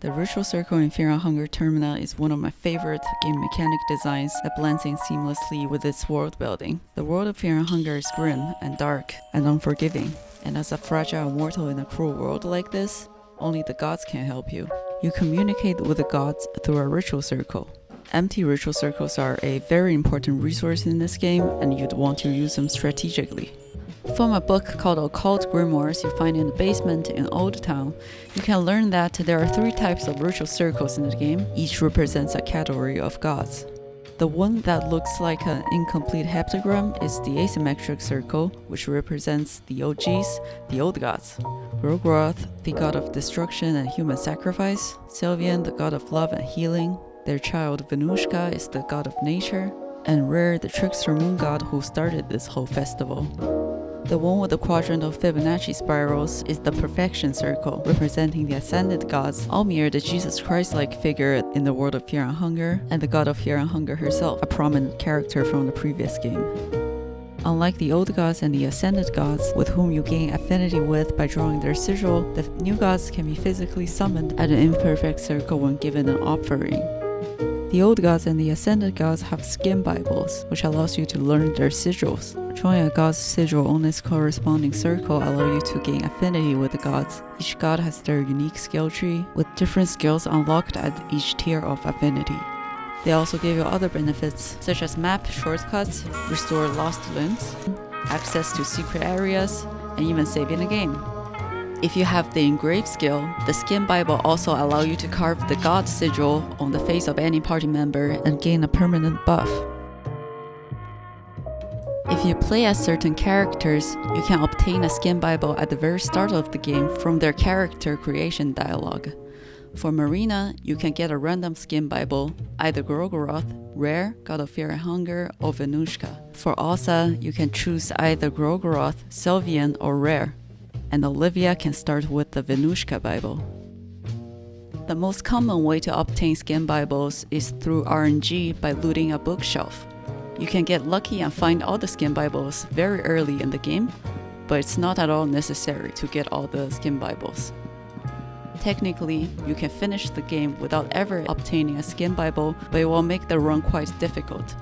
The ritual circle in Fear and Hunger Termina is one of my favorite game mechanic designs that blends in seamlessly with its world building. The world of Fear and Hunger is grim and dark and unforgiving, and as a fragile mortal in a cruel world like this, only the gods can help you. You communicate with the gods through a ritual circle. Empty ritual circles are a very important resource in this game, and you'd want to use them strategically. From a book called Occult Grimoires you find in the basement in Old Town, you can learn that there are 3 types of ritual circles in the game, each represents a category of gods. The one that looks like an incomplete heptagram is the Asymmetric circle, which represents the OGs, the old gods. Gro-goroth, the god of destruction and human sacrifice. Sylvian, the god of love and healing. Their child Vinushka is the god of nature. And Rher, the trickster moon god who started this whole festival. The one with the quadrant of Fibonacci spirals is the Perfection Circle, representing the ascended gods, All-Mer, the Jesus Christ-like figure in the world of Fear and Hunger, and the god of Fear and Hunger herself, a prominent character from the previous game. Unlike the old gods and the ascended gods, with whom you gain affinity with by drawing their sigil, the new gods can be physically summoned at an imperfect circle when given an offering. The old gods and the ascended gods have skin Bibles, which allows you to learn their sigils. Drawing a god's sigil on its corresponding circle allows you to gain affinity with the gods. Each god has their unique skill tree, with different skills unlocked at each tier of affinity. They also give you other benefits, such as map shortcuts, restore lost limbs, access to secret areas, and even saving the game. If you have the engrave skill, the skin Bible also allows you to carve the god sigil on the face of any party member and gain a permanent buff. If you play as certain characters, you can obtain a skin Bible at the very start of the game from their character creation dialogue. For Marina, you can get a random skin Bible, either Gro-goroth, Rher, god of Fear and Hunger, or Vinushka. For Asa, you can choose either Gro-goroth, Sylvian, or Rher. And Olivia can start with the Vinushka Bible. The most common way to obtain skin Bibles is through RNG by looting a bookshelf. You can get lucky and find all the skin Bibles very early in the game, but it's not at all necessary to get all the skin Bibles. Technically, you can finish the game without ever obtaining a skin Bible, but it will make the run quite difficult.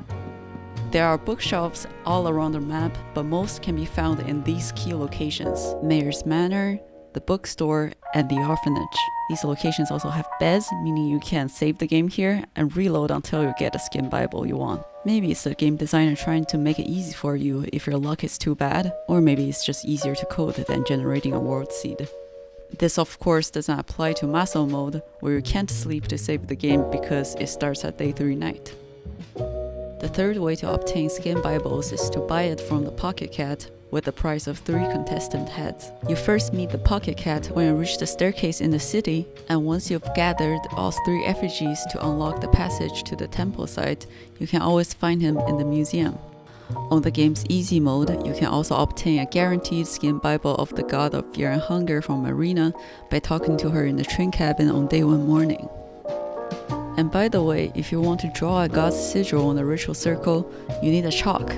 There are bookshelves all around the map, but most can be found in these key locations: Mayor's Manor, the bookstore, and the orphanage. These locations also have beds, meaning you can save the game here and reload until you get a skin Bible you want. Maybe it's the game designer trying to make it easy for you if your luck is too bad, or maybe it's just easier to code than generating a world seed. This of course does not apply to muscle mode, where you can't sleep to save the game because it starts at day 3 night. The third way to obtain skin Bibles is to buy it from the Pocket Cat with the price of 3 contestant heads. You first meet the Pocket Cat when you reach the staircase in the city, and once you've gathered all 3 effigies to unlock the passage to the temple site, you can always find him in the museum. On the game's easy mode, you can also obtain a guaranteed skin Bible of the god of Fear and Hunger from Marina by talking to her in the train cabin on day 1 morning. And by the way, if you want to draw a god's sigil on the ritual circle, you need a chalk.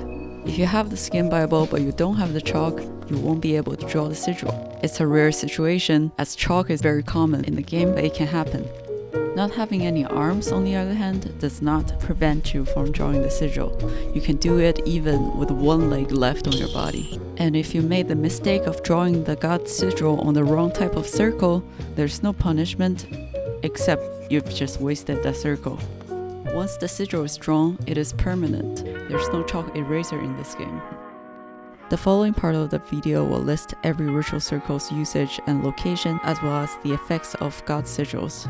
If you have the skin Bible but you don't have the chalk, you won't be able to draw the sigil. It's a rare situation, as chalk is very common in the game, but it can happen. Not having any arms, on the other hand, does not prevent you from drawing the sigil. You can do it even with 1 leg left on your body. And if you made the mistake of drawing the god's sigil on the wrong type of circle, there's no punishment, except you've just wasted that circle. Once the sigil is drawn, it is permanent. There's no chalk eraser in this game. The following part of the video will list every ritual circle's usage and location, as well as the effects of god sigils.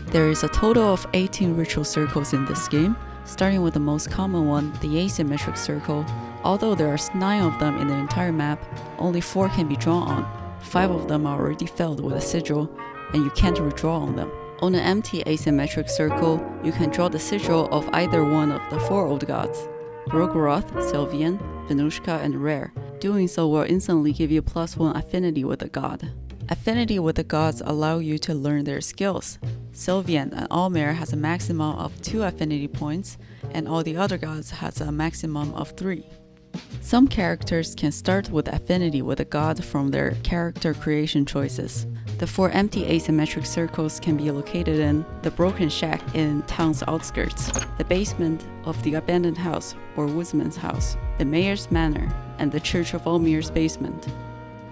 There is a total of 18 ritual circles in this game, starting with the most common one, the Asymmetric circle. Although there are 9 of them in the entire map, only 4 can be drawn on. 5 of them are already filled with a sigil, and you can't redraw on them. On an empty asymmetric circle, you can draw the sigil of either one of the 4 old gods: Gro-goroth, Sylvian, Vinushka, and Rher. Doing so will instantly give you +1 affinity with the god. Affinity with the gods allow you to learn their skills. Sylvian and All-Mer has a maximum of 2 affinity points, and all the other gods has a maximum of 3. Some characters can start with affinity with a god from their character creation choices. The 4 empty asymmetric circles can be located in the Broken Shack in town's outskirts, the basement of the abandoned house or woodsman's house, the mayor's manor, and the Church of All-Mer's basement.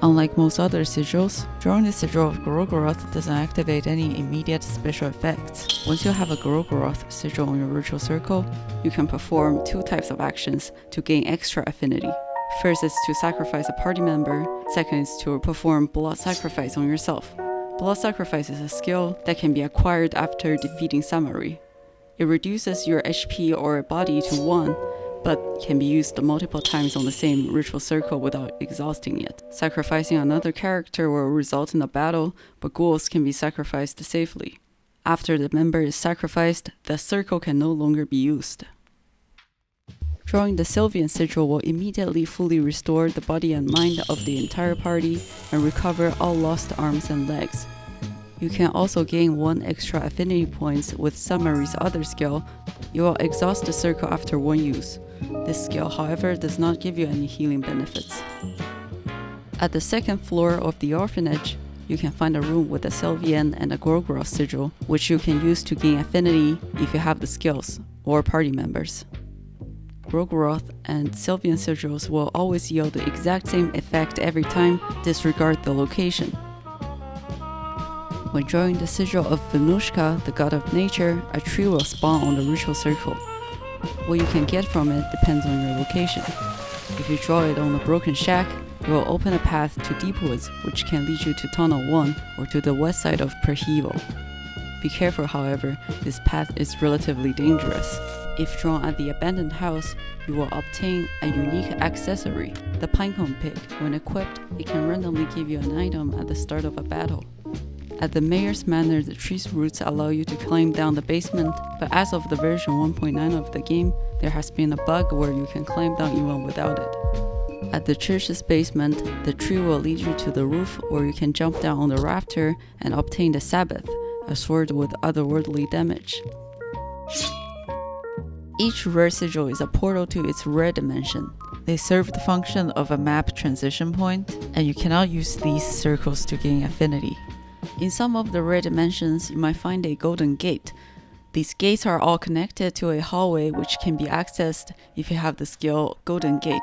Unlike most other sigils, drawing the sigil of Gro-goroth doesn't activate any immediate special effects. Once you have a Gro-goroth sigil on your ritual circle, you can perform 2 types of actions to gain extra affinity. First is to sacrifice a party member, second is to perform blood sacrifice on yourself. Blood sacrifice is a skill that can be acquired after defeating Summary. It reduces your HP or body to 1, but can be used multiple times on the same ritual circle without exhausting it. Sacrificing another character will result in a battle, but ghouls can be sacrificed safely. After the member is sacrificed, the circle can no longer be used. Drawing the Sylvian sigil will immediately fully restore the body and mind of the entire party and recover all lost arms and legs. You can also gain 1 extra affinity points with Summary's other skill. You will exhaust the circle after 1 use. This skill, however, does not give you any healing benefits. At the 2nd floor of the orphanage, you can find a room with a Sylvian and a Gro-goroth sigil, which you can use to gain affinity if you have the skills, or party members. Gro-goroth and Sylvian sigils will always yield the exact same effect every time, disregard the location. When drawing the sigil of Vinushka, the god of nature, a tree will spawn on the ritual circle. What you can get from it depends on your location. If you draw it on the Broken Shack, it will open a path to Deep Woods, which can lead you to Tunnel 1 or to the west side of Perhevo. Be careful, however, this path is relatively dangerous. If drawn at the abandoned house, you will obtain a unique accessory, the Pinecone Pick. When equipped, it can randomly give you an item at the start of a battle. At the mayor's manor, the tree's roots allow you to climb down the basement, but as of the version 1.9 of the game, there has been a bug where you can climb down even without it. At the church's basement, the tree will lead you to the roof where you can jump down on the rafter and obtain the Sabbath, a sword with otherworldly damage. Each Rher sigil is a portal to its Rher dimension. They serve the function of a map transition point, and you cannot use these circles to gain affinity. In some of the Rher dimensions, you might find a golden gate. These gates are all connected to a hallway which can be accessed if you have the skill Golden Gate.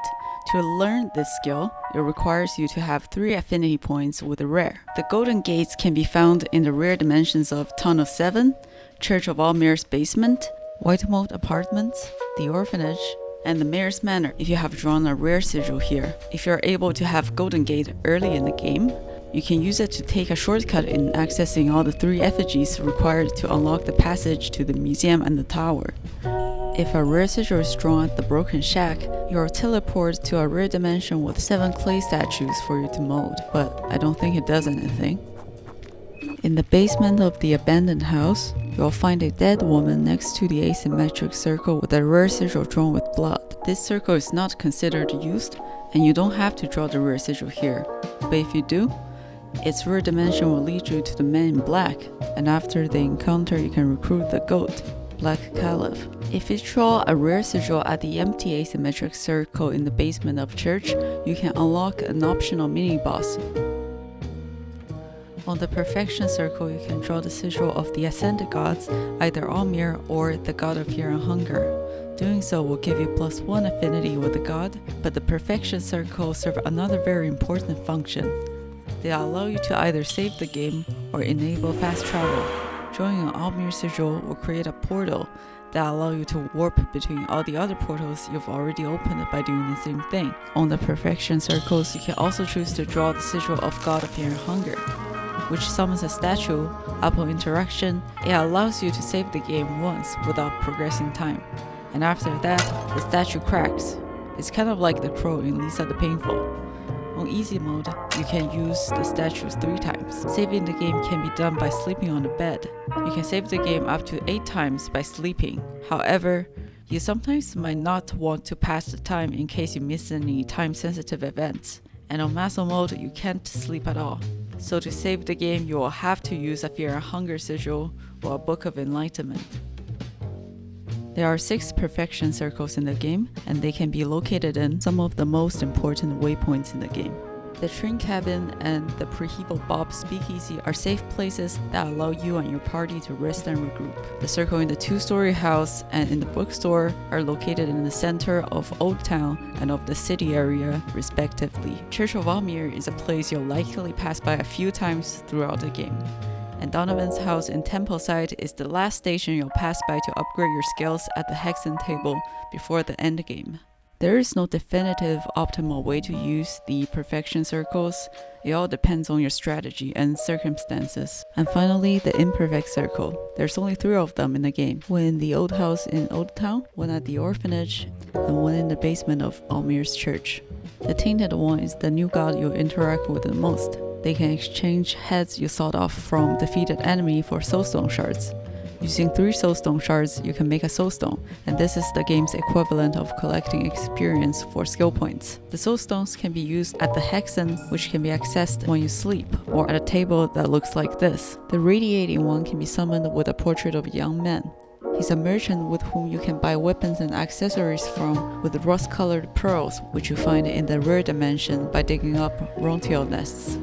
To learn this skill, it requires you to have 3 affinity points with Rher. The golden gates can be found in the Rher dimensions of Tunnel 7, Church of All-Mer's basement, Whitemold Apartments, the orphanage, and the Mayor's Manor if you have drawn a Rher sigil here. If you are able to have Golden Gate early in the game, you can use it to take a shortcut in accessing all the 3 effigies required to unlock the passage to the museum and the tower. If a Rher sigil is drawn at the Broken Shack, you are teleported to a Rher dimension with 7 clay statues for you to mold, but I don't think it does anything. In the basement of the abandoned house, you'll find a dead woman next to the asymmetric circle with a Rher sigil drawn with blood. This circle is not considered used, and you don't have to draw the Rher sigil here, but if you do, its Rher dimension will lead you to the Man in Black, and after the encounter you can recruit the goat, Black Caliph. If you draw a Rher sigil at the empty asymmetric circle in the basement of church, you can unlock an optional mini-boss. On the Perfection circle, you can draw the sigil of the Ascended Gods, either All-Mer or the God of Fear and Hunger. Doing so will give you +1 affinity with the god, but the Perfection circle serve another very important function. They allow you to either save the game or enable fast travel. Drawing an All-Mer sigil will create a portal that allow you to warp between all the other portals you've already opened by doing the same thing. On the Perfection circles, you can also choose to draw the sigil of God of Fear and Hunger, which summons a statue. Upon interaction, it allows you to save the game once without progressing time, and after that, the statue cracks. It's kind of like the crow in Lisa the Painful. On easy mode, you can use the statues 3 times. Saving the game can be done by sleeping on the bed. You can save the game up to 8 times by sleeping. However, you sometimes might not want to pass the time in case you miss any time-sensitive events. And on Muscle mode, you can't sleep at all. So to save the game, you will have to use a Fear and Hunger sigil or a Book of Enlightenment. There are 6 Perfection circles in the game, and they can be located in some of the most important waypoints in the game. The train cabin and the Preheval Bob speakeasy are safe places that allow you and your party to rest and regroup. The circle in the two-story house and in the bookstore are located in the center of Old Town and of the city area, respectively. Church of All-Mer is a place you'll likely pass by a few times throughout the game. And Donovan's house in Templeside is the last station you'll pass by to upgrade your skills at the Hexen table before the endgame. There is no definitive optimal way to use the perfection circles. It all depends on your strategy and circumstances. And finally, the imperfect circle. There's only 3 of them in the game. One in the old house in Old Town, one at the orphanage, and one in the basement of All-Mer's church. The Tainted One is the new god you'll interact with the most. They can exchange heads you sawed off from defeated enemy for soulstone shards. Using 3 soulstone shards, you can make a soulstone, and this is the game's equivalent of collecting experience for skill points. The soulstones can be used at the Hexen, which can be accessed when you sleep, or at a table that looks like this. The Radiating One can be summoned with a portrait of a young man. He's a merchant with whom you can buy weapons and accessories from with rust-colored pearls, which you find in the Rher dimension by digging up rontiel nests.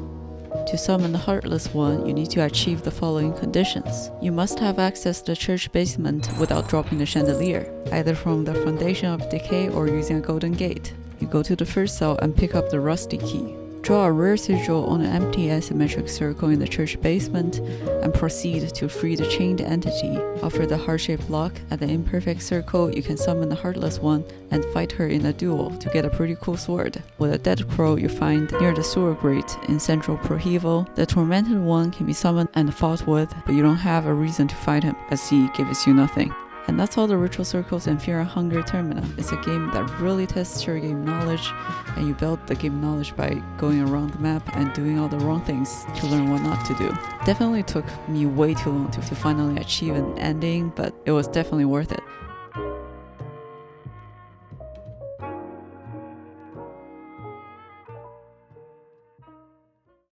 To summon the Heartless One, you need to achieve the following conditions. You must have access to the church basement without dropping the chandelier, either from the Foundation of Decay or using a golden gate. You go to the first cell and pick up the rusty key. Draw a rare sigil on an empty asymmetric circle in the church basement and proceed to free the chained entity. Offer the heart-shaped lock at the imperfect circle. You can summon the Heartless One and fight her in a duel to get a pretty cool sword. With a dead crow you find near the sewer grate in central Preheval, the Tormented One can be summoned and fought with, but you don't have a reason to fight him as he gives you nothing. And that's all the ritual circles in Fear and Hunger Termina. It's a game that really tests your game knowledge, and you build the game knowledge by going around the map and doing all the wrong things to learn what not to do. Definitely took me way too long to finally achieve an ending, but it was definitely worth it.